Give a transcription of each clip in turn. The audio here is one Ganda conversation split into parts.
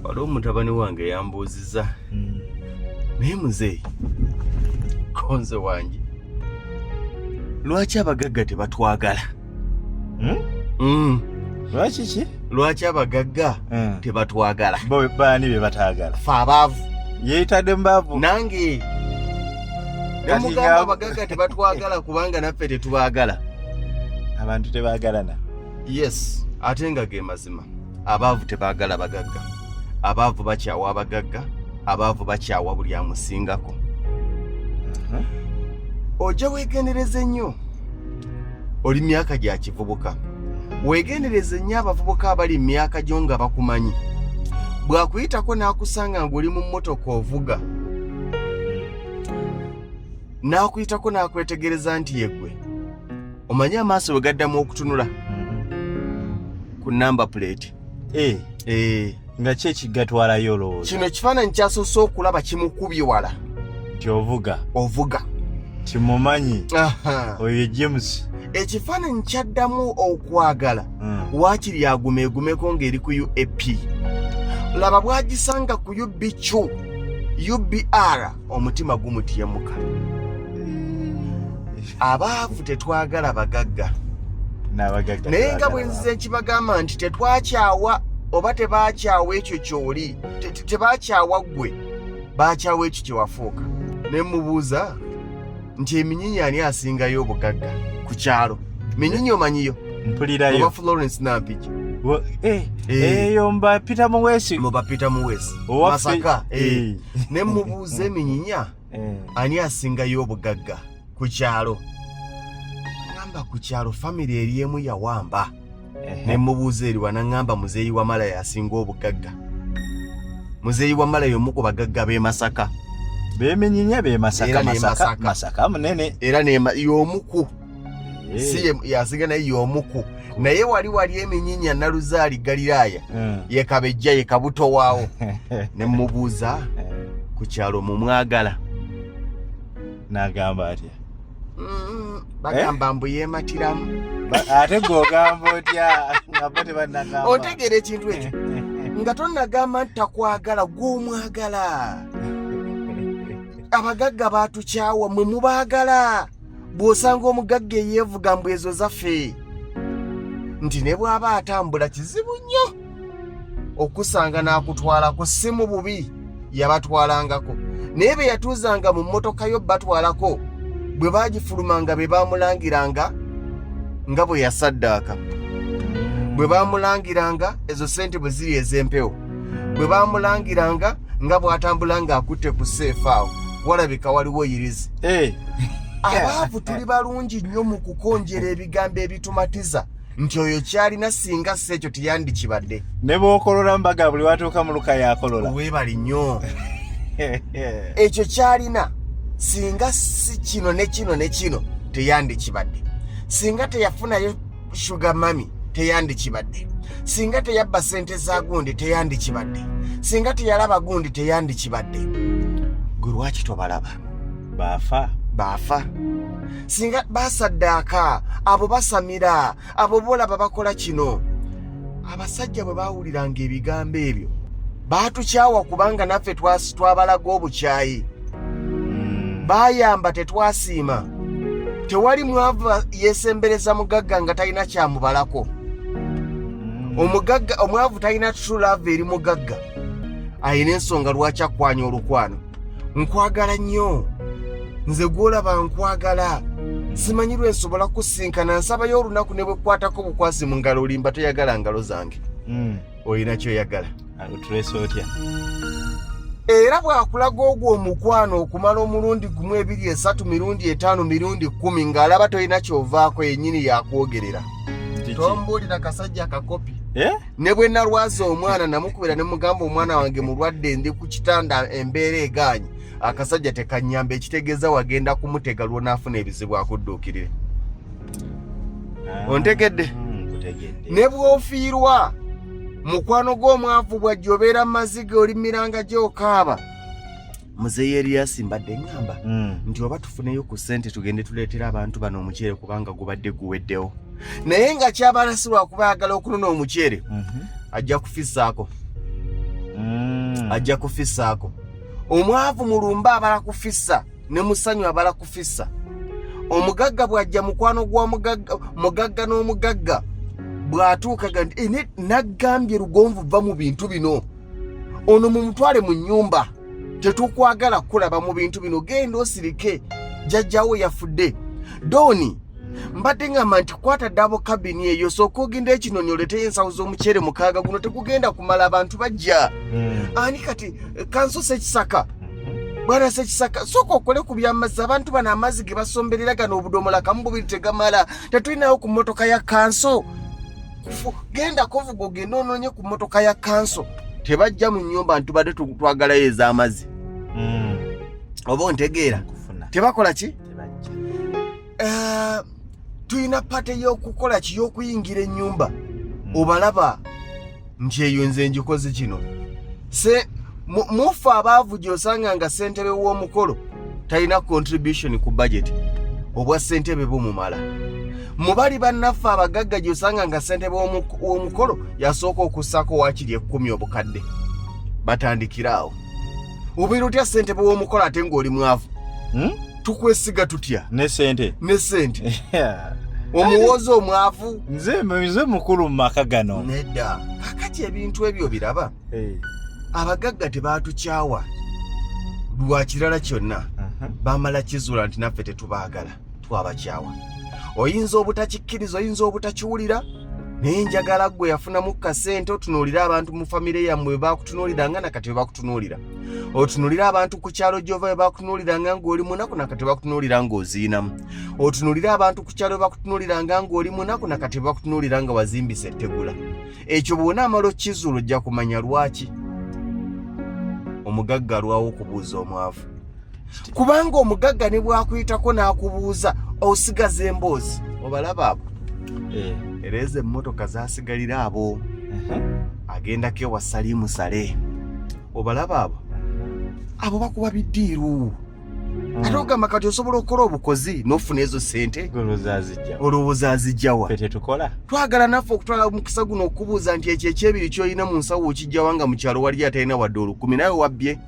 waliwo mutabani wange yambuuziza naye muzeeyi konze wange lwaki abagagga tebatwagala? Lwaki ki? Lwaki abagagga tebatwagala? Baani be bataagala? Ffe abaavu. Yeetadde mbaavu? Nange nemugamba abagagga tebatwagala kubanga naffe tetubaagala. Abantu tebaagalana? Yes, ate nga ge mazima. Abaavu tebaagala bagagga. Abaavu bakyawa abagagga. Abaavu bakyawa buli amusingako. Ojja weegendereze nnyo. Oli myaka gya kivubuka. Weegendereze nnyo abavubuka abali myaka gyo nga bakumanyi. Bw'akuyitako n'akusanga ng'oli mu mmotoka ovuga. N'akuyitako n'akwetegereza nti yeggwe. Omanyi amaaso bwe gaddamu okutunula ku namba plate. Nga ki ekigatwalayo olowooza? Kino kifaananyi kyasoose okulaba kimukubye wala. Nti ovuga? Ovuga. Timumanyi. Oyo James. Ekifaananyi kyaddamu okwagala. Waakiri agumeegumeko ng'eri ku UAP. Laba bw'agisanga ku UBQ, UBR, omutima gumutyemuka. Abaavu tetwagala bagagga. N'abagagga naye nga bwe nzize kibagamba nti tetwakyawa oba tebaakyawa ekyo ky'oli, tebaakyawa ggwe, baakyawa ekyo kye wafuuka. Ne mubuuza nti Eminyinya ani asingayo obugagga ku kyalo? Minyinya omanyiyo? Mpulirayo. Oba Florence Nampigi. Eyo mba Peter Muwesi. Muba Peter Muwesi. Masaka. Ne mubuuza Eminyinya ani asingayo obugagga ku kyalo? Ngamba ku kyalo family eri emu yawamba. Ne mubuuza eri wanangamba muzeeyi wa Malaya asinga obugagga. Muzeeyi wa Malaya omu ku bagagga b'e Masaka. B'Eminyinya b'e Masaka. Masaka munene. Era y'omuku. Si yasinga naye y'omuku. Naye wali Eminyinya Naluzaali Galiraaya. Ye Kabejja ye Kabuto waawo. Ne mubuuza ku kyalo mumwagala. N'agamba atya? Bagamba mbu yeematiramu. Ate gw'ogamba otya nga bo tebannagamba? Otegeera ekintu ekyo nga tonnagamba nti takwagala gw'omwagala. Abagagga baatukyawa mwe mubaagala. Bw'osanga omugagga eyeevuga mbu ezo zaffe. Nti ne bw'aba atambula kizibu nnyo okusanga n'akutwalako, si mu bubi yabatwalangako. Naye be yatuuzanga mu mmotoka yo batwalako, bwe baagifulumanga be baamulangiranga nga bwe yasaddaaka. Bwe baamulangiranga ezo ssente bwe ziri ez'empewo. Bwe baamulangiranga nga bw'atambula ng'akutte ku seefu awo, walabika waliwo yirizi. Abaavu tuli balungi nnyo mu kukonjera ebigambo ebitumatiza nti oyo kyalina singa si ekyo teyandikibadde. Ne bw'okolola mbaga buli watuuka mu luka yakolola. Weebali nnyo. Ekyo kyalina singa si kino ne kino ne kino teyandikibadde. Singa teyafunayo sugar mami teyandikibadde. Singa teyabba ssente za gundi teyandikibadde. Singa teyalaba gundi teyandikibadde. Gwe lwaki tobalaba? Baafa. Singa basaddaaka, abo basamira, abo bolaba bakola kino. Abasajja bwe baawuliranga ebigambo ebyo baatukyawa kubanga naffe twabalaga obukyayi. Baayamba tetwasiima. Tewali mwavu yeesembereza mugagga nga talina kyamubalako. Omwavu talina tutulava eri mugagga. Ayina ensonga lwaki akwanya olukwano. Nkwagala nnyo. Nze gw'olaba nkwagala. Simanyi lwe nsobola kusinkana, nsabayo olunaku ne bwekwatako bukwasi mu ngalo olimba toyagala ngalo zange. Oyina kyoyagala. Tulese otya? Era bw'akulaga ogwo omukwano okumala omulundi gumu, ebiri, esatu, mirundi etaano, mirundi 10 ng'alaba tolina kyovaako yennyini yakwogerera. Tombuulira kasajja akakopi. Ne bwe nalwaza omwana namukubira ne mugamba omwana wange mulwadde ndi ku kitanda embeera egaanye. Akasajja tekanyamba, ekitegeeza wagenda kumutega lw'onaafuna ebizibu akudduukirire. Ontegedde? Ne bw'ofiirwa mukwano gw'omwavu bwajja obeera mu maziga olimiranga gy'okaaba. Muzeeyi Erias mbadde ngamba nti oba tufuneyo ku ssente tugende tuleetera abantu bano omuceere kubanga gubadde guweddewo. Naye nga kyabalasirwa kuba ayagala okunona omuceere ajja kufisaako. ajja kufissaako. Omwavu mulumba abala kufissa ne musanyu abala kufissa. Omugagga bw'ajja mukwano mugagga n'omugagga bw'atuukaga nti naggambye Lugonvu va mu bintu bino. Ono mumutwale mu nnyumba. Tetukwagala kulaba mu bintu bino, genda osirike, jjajjawo yafudde. Doni mbadde ngamba nti kwata dabo kabini eyo sooka ogenda ekinoni oleteyo ensawo z'omuceere mukaaga guno tekugenda kumala abantu bajja. Ani kati Kanso Ssekisaka bwana Ssekisaka sooka okole ku by'amazzi. Abantu bano amazzi ge basomberera gano obudomola kamu bubiri tegamala. Tetulinayo ku mmotoka ya Kanso. Genda kovuga ogenda onoonye ku mmotoka ya Kanso. Tebajja mu nnyumba ntubadde twagalayo ez'amazzi. Oba ontegeera tebakola ki? Tuyina pate y'okukola ki y'okuyingira ennyumba. Obalaba nti eyo nze njikoze kino. Mufa abaavu gy'osanga nga ssentebe w'omukolo talina contribution ku budget obwa ssentebe bumumala. Mubali bannaffe abagagga gy'osanga nga ssentebe w'omukolo yasooka okussaako waakiri 10 obukadde. Batandikiraawo. Obeera otya ssentebe w'omukolo ate ng'oli mwavu? Tukwesiga tutya? Ne ssente. Omuwozi omwavu. Nze mukulu mu maka gano. Nedda. Kakati ebintu ebyo biraba. Abagagga tebatukyawa. Lwa kirala kyonna. Bamala kizuula nti naffe tetubaagala. Twabakyawa. Oyinza obutakikkiriza, oyinza obutakiwulira. Naye njagala ggwe yafunamu kasente otunuulira abantu mu famire yammwe bwe baakutunuuliranga nakati bwe bakutunuulira. Otunuulira abantu ku kyalo gy'ova bwe baakutunuuliranga ng'oli munaku nakati bwe bakutunuulira ng'oziinamu. Otunuulira abantu ku kyalo bwe bakutunuuliranga ng'oli munaku nakati bwe bakutunuulira nga wazimbisa ettegula. Ekyo bw'onaamala okkizuula ojja kumanya lwaki omugagga alwawo okubuuza omwavu. Kubanga omugagga ne bw'akuyitako n'akubuuza osigaza emboozi. Obalaba abo ereeza emmotoka zaasigalira abo. Agendako ewa Salimu Sale. Obalaba abo bakuba biddiiru. Ate ogamba kati osobola okukola obukozi n'ofuna ezo ssente. Olowooza azijjawa? Twagala naffe okutwala omukisa guno okubuuza nti ekyo ekyebiri ky'olina mu nsawo okijjawa nga mu kyalo wali atalina wadde olukumi nawe wabbye.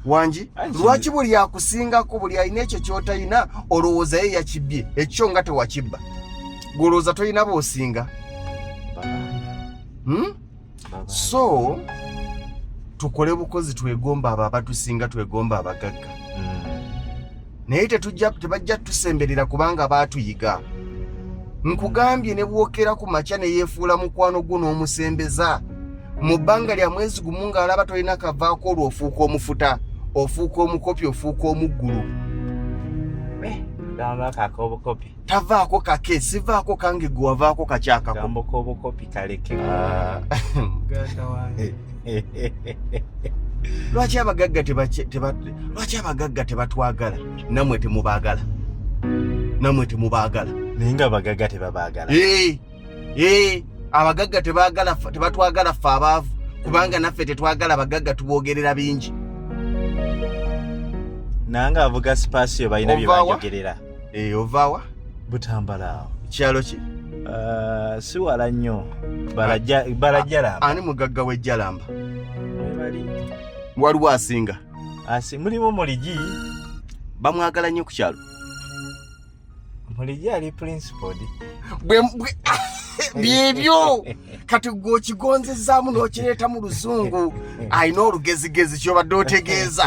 Wangi lwaki buli akusingako buli alina ekyo ky'otalina olowooza ye yakibbye ekyo nga tewakibba? Golowooza tolina b'osinga. So tukole bukozi twegomba abo abatusinga, twegomba abagagga. Naye tebajja tusemberera kubanga baatuyiga. Nkugambye ne bwokera ku makya ne yeefuula mukwano gwo n'omusembeza. Mu bbanga lya mwezi gumu ng'alaba tolina kavaako olwo ofuuka omufuta, ofuuka omukopi, ofuuka omuggulu. Tavaako kake, sivaako kange gwe wavaako kakyakako. Lwaki abagagga tebatwagala? Namwe temubaagala. Naye nga abagagga tebabaagala. Abagagga tebatwagala ffe abaavu kubanga naffe tetwagala abagagga tuboogerera bingi. Nanga avuga Spasio balina bye bajogerera. Ovaawa? Butambala awo. Kyalo ki? Si wala nnyo. Barajjalamba. Ani mugagga w'ejjalamba? Waliwo asinga? Mulimu Muligi. Bamwagala nnyo ku kyalo? Muligi ali principal. Byebyo kati gw'okigonzezaamu n'okireeta mu luzungu alina olugezigezi ky'obadde otegeeza.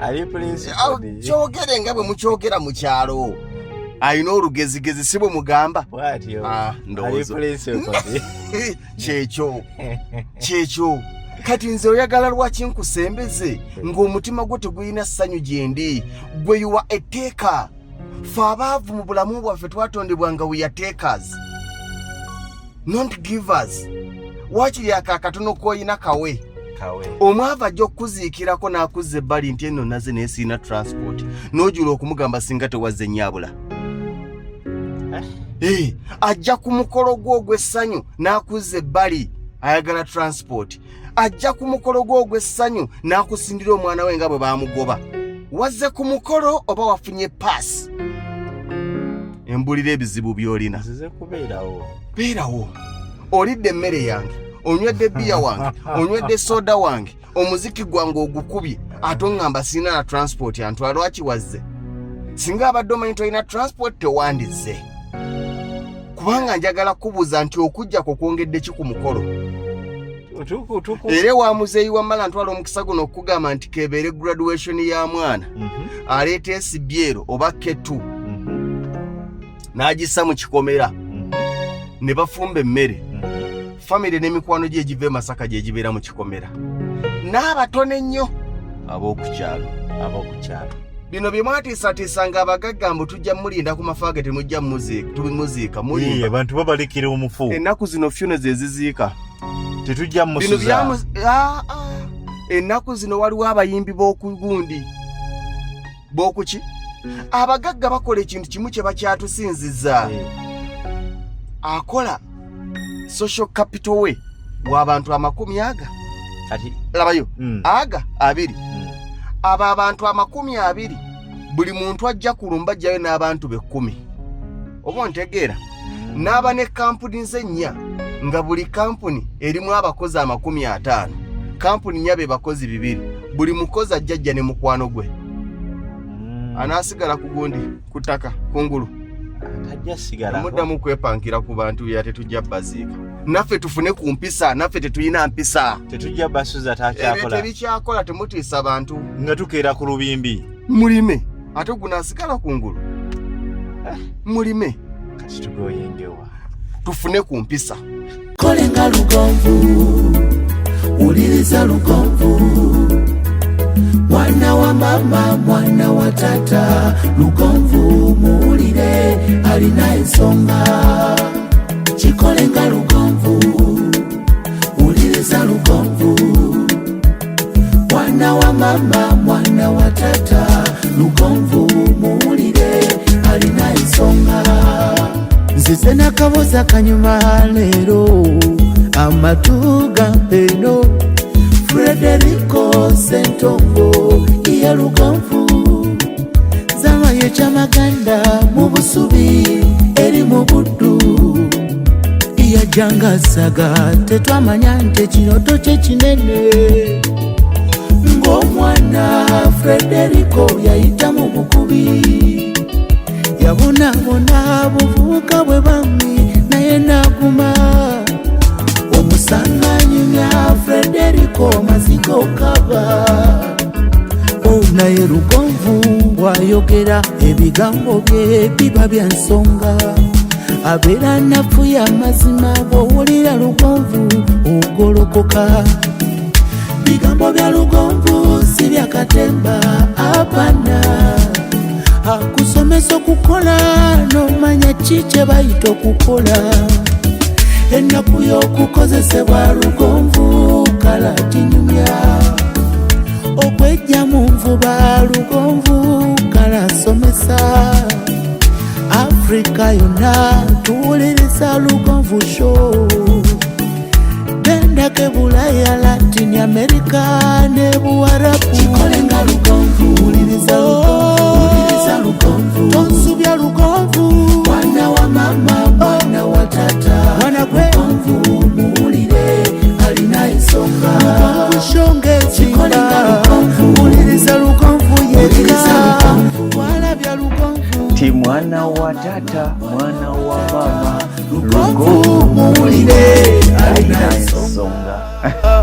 Ali principal. Kyogere nga bwe mukyogera mu kyalo. Alina olugezigezi si bwe mugamba? Ndowooza. Kyekyo. Kati nze oyagala lwaki nkusembeze ng'omutima gwo tegulina ssanyu gye ndi? Gwe yuwa etteeka. Ffe abaavu mu bulamu bwaffe twatondebwa nga we are takers, not givers. Waakiri akakatono k'oyina kawe. Omwavu ajja okukuziikirako n'akuzza ebbali nti eno naze naye sirina transport. N'ojula okumugamba singa tewazze nnyabula. Ajja ku mukolo gwo ogw'essanyu n'akuzza ebbali ayagala transport. Ajja ku mukolo gwo ogw'essanyu n'akusindira omwana we nga bwe baamugoba. Wazze ku mukolo oba wafunye paasi? Embulira ebizibu by'olina. Nzize kubeerawo. Beerawo. Olidde emmere yange, onywedde bia wange onywedde soda wange omuziki gwange ogukubye ate oŋŋamba sina na transport antwala lwaki wazze singa abadde omanyi tolina transport tewandize kubanga njagala kubuuza nti okujjako kwongedde ki ku mukolo era wa muzeeyi wamala ntwala omukisa guno okugamba nti kebeere graduation ya mwana aleeta esibyero oba ketu n'agissa mu kikomera ne bafumba emmere famire n'emikwano gye egiva e Masaka gye gibeera mu kikomera n'abatono ennyo ab'okukyalo bino bye mwatiisatiisanga abagagga mbu tujja mulinda ku mafaaga temujja muziika mulimba abantu babalekera omufu ennaku zino fyuno ze ziziika tetujja musuza ennaku zino waliwo abayimbi b'okugundi b'okuki abagagga bakola ekintu kimu kye bakyatusinziza akola social capital we w'abantu 100 labayo aga 2 abo abantu 20 buli muntu ajja kulumba jjayo n'abantu 10 oba ntegeera n'aba ne kampuni nzenya nga buli kampuni erimu abakozi 50 kampuni nyabe bakozi 2 buli mukozi ajjajja ne mukwano gwe anaasigala kugundi kutaka kungulu muddamu kwepankira ku bantu ya tetujja baziika naffe tufune ku mpisa naffe tetuyina mpisa tetujja basuza takyakola tebikyakola temutiisa abantu nga tukeera ku lubimbi mulime ate gunaasigala kungulu mulime kati tugoyengewa tufune ku mpisa kolenga lugonvu uliriza lugonvu mwana wa mama mwana wa tata lugonvu muulire alina ensonga kikolenga lugonvu uliriza lugonvu mwana wa mama mwana wa tata lugonvu muulire alina ensonga nzize nakaboza kanyuma leero amatu gampeno Frederico Sentongo iya lugonvu zama yekyamaganda mu busubi eri mu buddu iya jangasaga tetwamanya nti ekinoto kye kinene ng'omwana Frederico yayita mu bukubi yabonabona buvubuka bwe bami naye naguma omusanganyumya Frederico mazigo kaba naye lugonvu wayogera ebigambo bye biba bya nsonga abeera nafuye amazima bw'owulira lugonvu ogolokoka bigambo bya lugonvu si bya katemba apana akusomesa okukola n'omanya ki kye bayita okukola ennaku y'okukozesebwa lugonvu kalatinyumya okwejja mu nvuba lugonvu kalasomesa Afrika yonna tuwuliriza lugonvu show bendake bulaya Latin America ne buwarabu kikolenga lugonvu uliriza lugonvu tonsubya lugonvu mwana wa mama mwana wa tata mwana gwe lugonvu muwulire alina ensonga lugonvu shongezi kikolenga lugonvu uliriza lugonvu yeka walabya lugonvu ti mwana wa tata mwana wa mama lugonvu muwulire alina ensonga